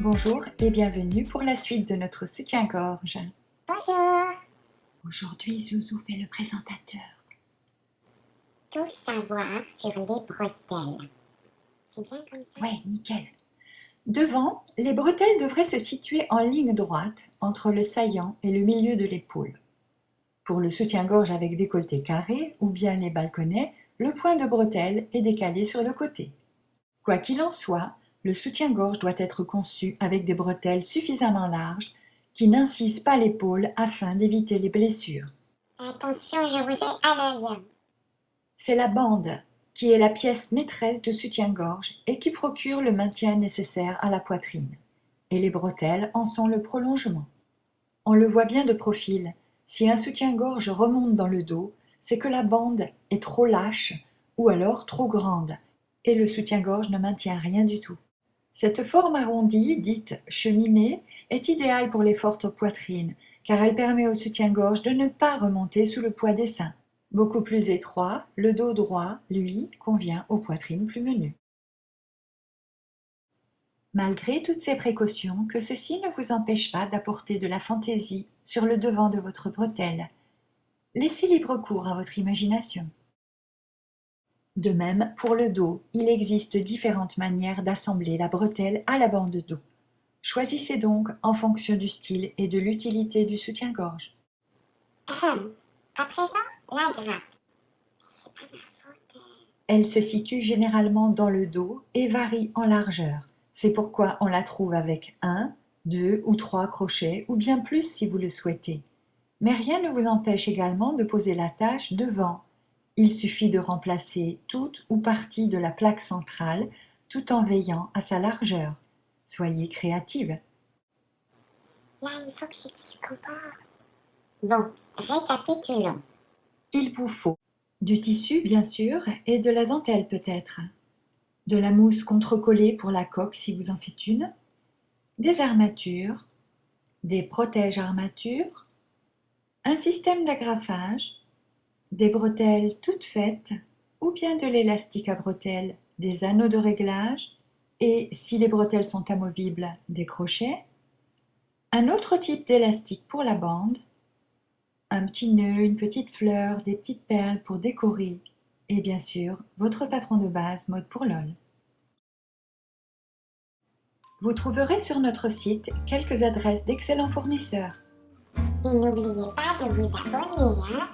Bonjour et bienvenue pour la suite de notre soutien-gorge. Bonjour. Aujourd'hui, Zouzou fait le présentateur. Tout savoir sur les bretelles. C'est bien comme ça? Ouais, nickel. Devant, les bretelles devraient se situer en ligne droite entre le saillant et le milieu de l'épaule. Pour le soutien-gorge avec décolleté carré ou bien les balconnets, le point de bretelle est décalé sur le côté. Quoi qu'il en soit, le soutien-gorge doit être conçu avec des bretelles suffisamment larges qui n'incisent pas l'épaule afin d'éviter les blessures. Attention, je vous ai à l'œil. C'est la bande qui est la pièce maîtresse de soutien-gorge et qui procure le maintien nécessaire à la poitrine. Et les bretelles en sont le prolongement. On le voit bien de profil, si un soutien-gorge remonte dans le dos, c'est que la bande est trop lâche ou alors trop grande, et le soutien-gorge ne maintient rien du tout. Cette forme arrondie, dite cheminée, est idéale pour les fortes poitrines, car elle permet au soutien-gorge de ne pas remonter sous le poids des seins. Beaucoup plus étroit, le dos droit, lui, convient aux poitrines plus menues. Malgré toutes ces précautions, que ceci ne vous empêche pas d'apporter de la fantaisie sur le devant de votre bretelle. Laissez libre cours à votre imagination. De même, pour le dos, il existe différentes manières d'assembler la bretelle à la bande dos. Choisissez donc en fonction du style et de l'utilité du soutien-gorge. À présent, la grappe. C'est pas ma faute. Elle se situe généralement dans le dos et varie en largeur. C'est pourquoi on la trouve avec 1, 2 ou 3 crochets ou bien plus si vous le souhaitez. Mais rien ne vous empêche également de poser l'attache devant. Il suffit de remplacer toute ou partie de la plaque centrale tout en veillant à sa largeur. Soyez créative. Là, il faut que je dise comment. Bon, récapitulons. Il vous faut du tissu bien sûr et de la dentelle peut-être, de la mousse contrecollée pour la coque si vous en faites une, des armatures, des protèges armatures, un système d'agrafage, des bretelles toutes faites ou bien de l'élastique à bretelles, des anneaux de réglage et, si les bretelles sont amovibles, des crochets, un autre type d'élastique pour la bande, un petit nœud, une petite fleur, des petites perles pour décorer et bien sûr votre patron de base mode pour LOL. Vous trouverez sur notre site quelques adresses d'excellents fournisseurs. Et n'oubliez pas de vous abonner, hein.